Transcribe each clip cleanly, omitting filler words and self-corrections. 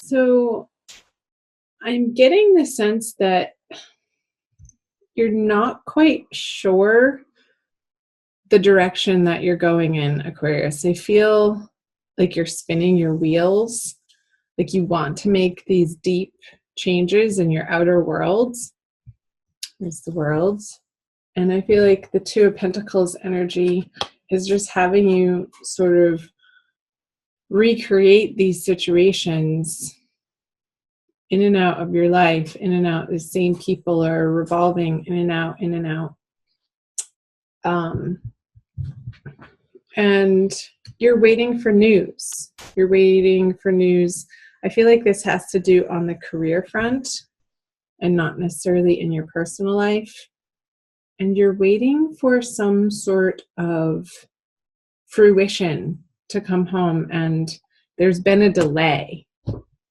So I'm getting the sense that you're not quite sure the direction that you're going in, Aquarius. I feel like you're spinning your wheels, like you want to make these deep changes in your outer worlds. There's the worlds. And I feel like the Two of Pentacles energy is just having you sort of recreate these situations in and out of your life, in and out. The same people are revolving in and out, in and out. And you're waiting for news. You're waiting for news. I feel like this has to do on the career front and not necessarily in your personal life. And you're waiting for some sort of fruition to come home, and there's been a delay.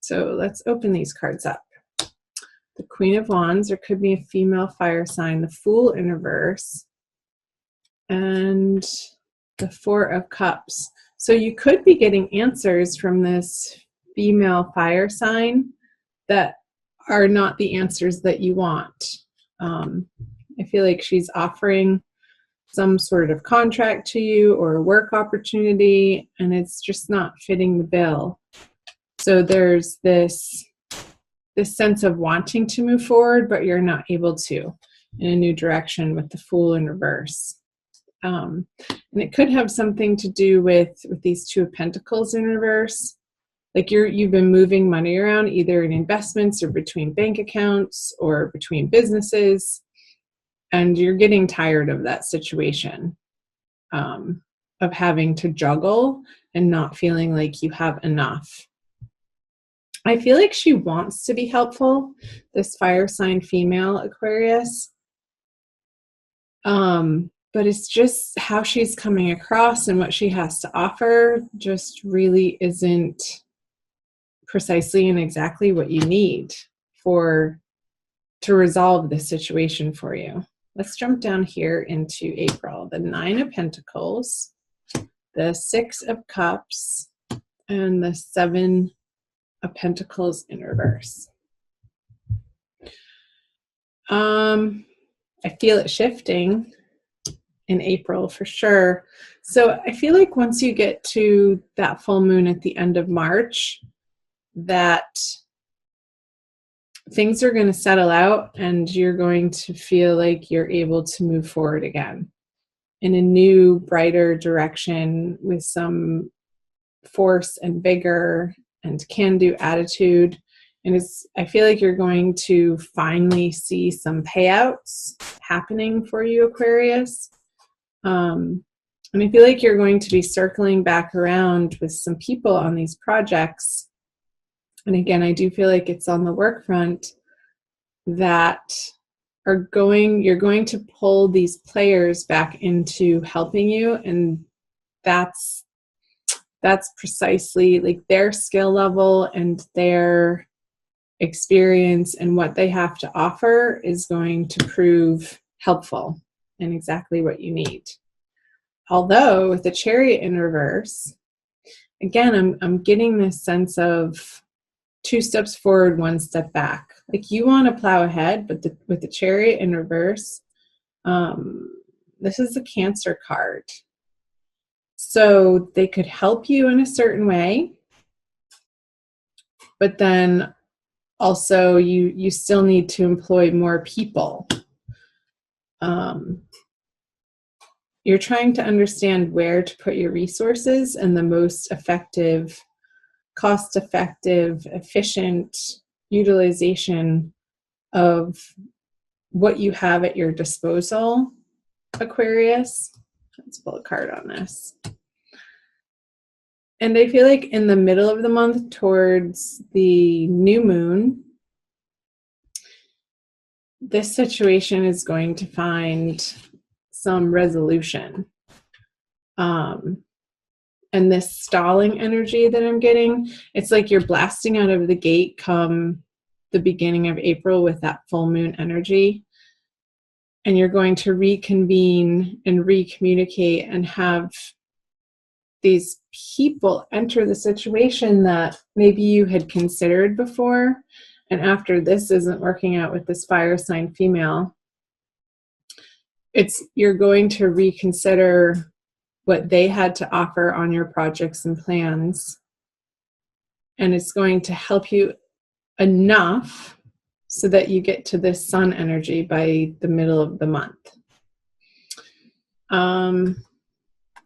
So let's open these cards up. The Queen of Wands, there could be a female fire sign, the Fool in reverse, and the Four of Cups. So you could be getting answers from this female fire sign that are not the answers that you want. I feel like she's offering some sort of contract to you or a work opportunity, and it's just not fitting the bill. So there's this sense of wanting to move forward, but you're not able to in a new direction with the Fool in reverse. And it could have something to do with these Two of Pentacles in reverse. Like you've been moving money around, either in investments or between bank accounts or between businesses, and you're getting tired of that situation, of having to juggle and not feeling like you have enough. I feel like she wants to be helpful, this fire sign female, Aquarius. But it's just how she's coming across and what she has to offer just really isn't precisely and exactly what you need to resolve this situation for you. Let's jump down here into April. The Nine of Pentacles, the Six of Cups, and the Seven of Pentacles in reverse. I feel it shifting in April for sure. So I feel like once you get to that full moon at the end of March, that things are going to settle out and you're going to feel like you're able to move forward again in a new, brighter direction with some force and vigor and can-do attitude. And I feel like you're going to finally see some payouts happening for you, Aquarius. And I feel like you're going to be circling back around with some people on these projects. And again, I do feel like it's on the work front that you're going to pull these players back into helping you. And that's precisely like their skill level and their experience and what they have to offer is going to prove helpful and exactly what you need. Although with the Chariot in reverse, again, I'm getting this sense of 2 steps forward, 1 step back. Like you want to plow ahead, but with the Chariot in reverse, this is a Cancer card. So they could help you in a certain way, but then also you still need to employ more people. You're trying to understand where to put your resources and the most effective, cost-effective, efficient utilization of what you have at your disposal, Aquarius. Let's pull a card on this. And I feel like in the middle of the month towards the new moon, this situation is going to find some resolution. And this stalling energy that I'm getting, it's like you're blasting out of the gate come the beginning of April with that full moon energy. And you're going to reconvene and recommunicate and have these people enter the situation that maybe you had considered before, and after this isn't working out with this fire sign female, you're going to reconsider what they had to offer on your projects and plans, and it's going to help you enough so that you get to this sun energy by the middle of the month.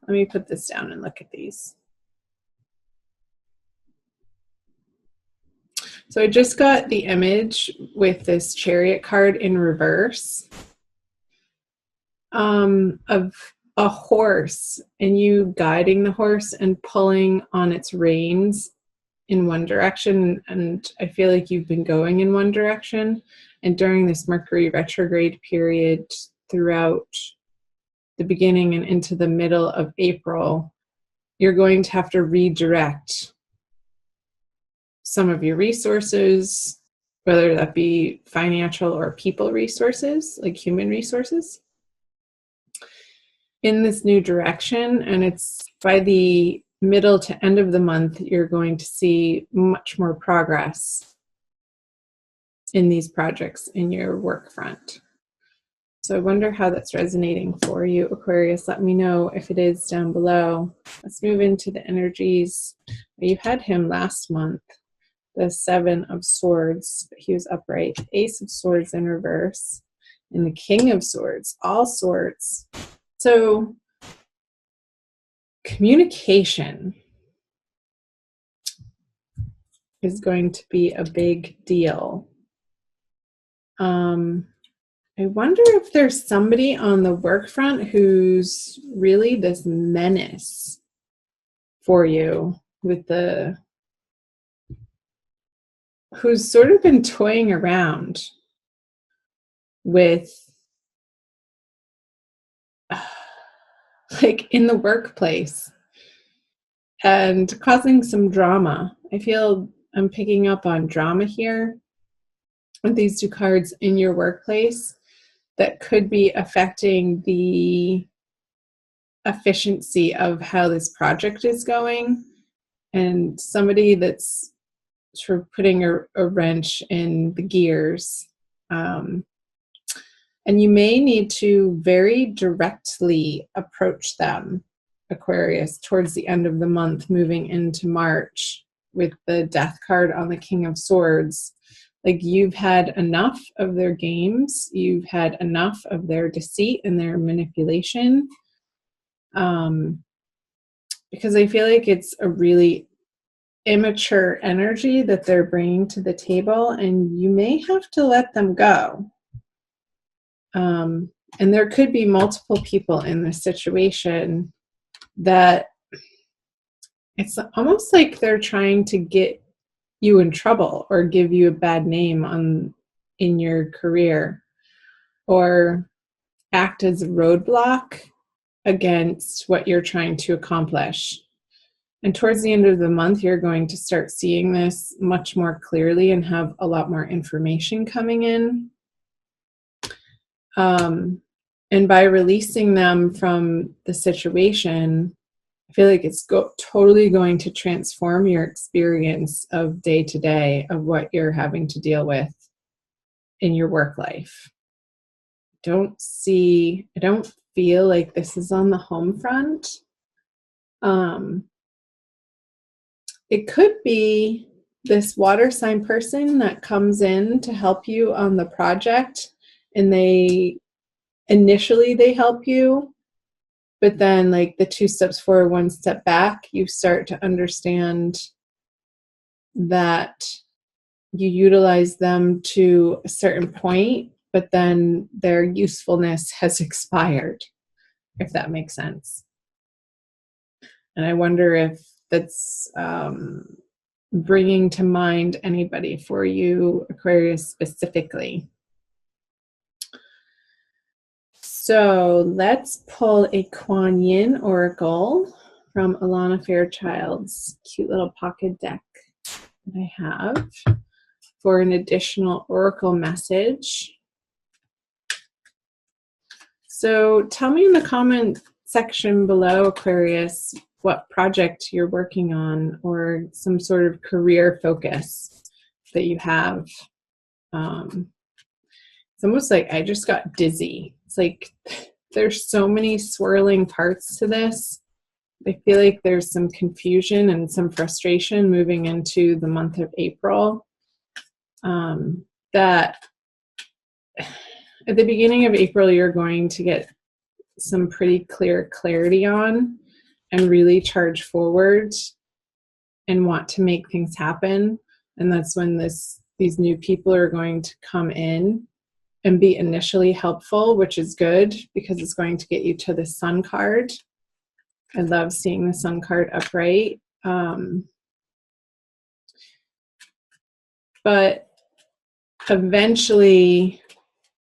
Let me put this down and look at these. So I just got the image with this Chariot card in reverse of a horse, and you guiding the horse and pulling on its reins in one direction, and I feel like you've been going in one direction, and during this Mercury retrograde period throughout the beginning and into the middle of April, you're going to have to redirect some of your resources, whether that be financial or people resources, like human resources, in this new direction. And it's by the middle to end of the month, you're going to see much more progress in these projects in your work front. So I wonder how that's resonating for you, Aquarius. Let me know if it is down below. Let's move into the energies. You had him last month, the Seven of Swords, but he was upright. Ace of Swords in reverse, and the King of Swords, all swords. So communication is going to be a big deal. I wonder if there's somebody on the work front who's really this menace for you, who's sort of been toying around with, like, in the workplace and causing some drama. I feel I'm picking up on drama here with these two cards in your workplace that could be affecting the efficiency of how this project is going, and somebody that's sort of putting a wrench in the gears. And you may need to very directly approach them, Aquarius, towards the end of the month, moving into March with the Death card on the King of Swords. Like, you've had enough of their games. You've had enough of their deceit and their manipulation. Because I feel like it's a really immature energy that they're bringing to the table, and you may have to let them go. And there could be multiple people in this situation that it's almost like they're trying to get you in trouble or give you a bad name in your career, or act as a roadblock against what you're trying to accomplish. And towards the end of the month, you're going to start seeing this much more clearly and have a lot more information coming in. And by releasing them from the situation, I feel like it's totally going to transform your experience of day to day of what you're having to deal with in your work life. I don't feel like this is on the home front. It could be this water sign person that comes in to help you on the project, and initially they help you, but then, like, the 2 steps forward, 1 step back, you start to understand that you utilize them to a certain point, but then their usefulness has expired, if that makes sense. And I wonder if that's bringing to mind anybody for you, Aquarius, specifically. So let's pull a Kuan Yin Oracle from Alana Fairchild's cute little pocket deck that I have for an additional Oracle message. So tell me in the comment section below, Aquarius, what project you're working on or some sort of career focus that you have. It's almost like I just got dizzy. It's like there's so many swirling parts to this. I feel like there's some confusion and some frustration moving into the month of April. That at the beginning of April, you're going to get some pretty clear clarity on and really charge forward and want to make things happen. And that's when these new people are going to come in and be initially helpful, which is good because it's going to get you to the Sun card. I love seeing the Sun card upright. But eventually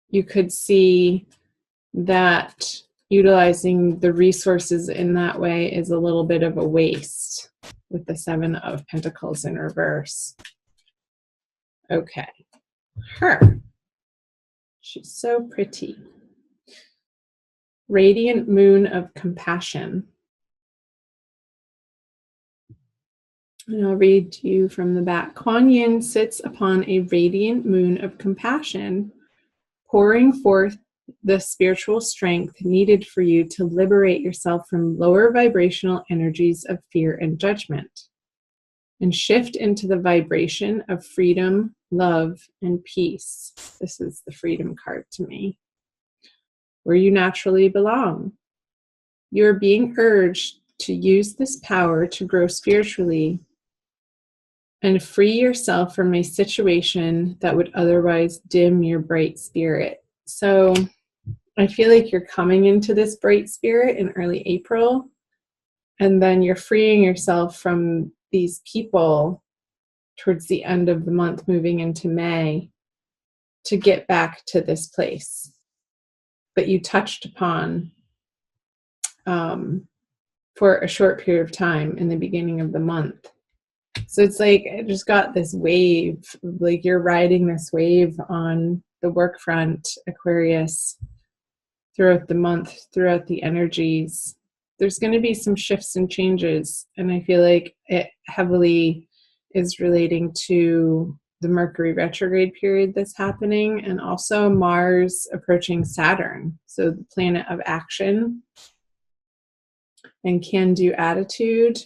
you could see that utilizing the resources in that way is a little bit of a waste with the Seven of Pentacles in reverse. Okay. Her. She's so pretty. Radiant moon of compassion. And I'll read to you from the back. Kuan Yin sits upon a radiant moon of compassion, pouring forth the spiritual strength needed for you to liberate yourself from lower vibrational energies of fear and judgment, and shift into the vibration of freedom, love, and peace. This is the freedom card to me, where you naturally belong. You are being urged to use this power to grow spiritually and free yourself from a situation that would otherwise dim your bright spirit. So I feel like you're coming into this bright spirit in early April, and then you're freeing yourself from these people towards the end of the month, moving into May, to get back to this place that you touched upon for a short period of time in the beginning of the month. So it's like I just got this wave, like you're riding this wave on the work front, Aquarius, throughout the month, throughout the energies. There's going to be some shifts and changes, and I feel like it heavily is relating to the Mercury retrograde period that's happening, and also Mars approaching Saturn, so the planet of action and can-do attitude.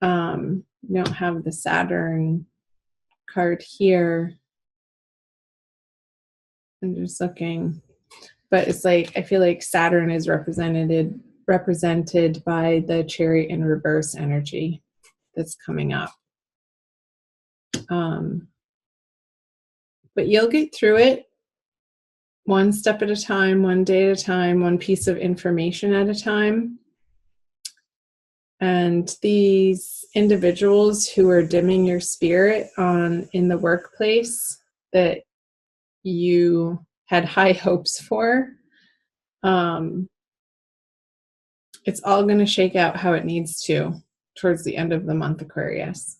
We don't have the Saturn card here. I'm just looking, but it's like I feel like Saturn is represented by the Chariot in reverse energy that's coming up. But you'll get through it one step at a time, one day at a time, one piece of information at a time. And these individuals who are dimming your spirit in the workplace that you had high hopes for, it's all going to shake out how it needs to towards the end of the month, Aquarius.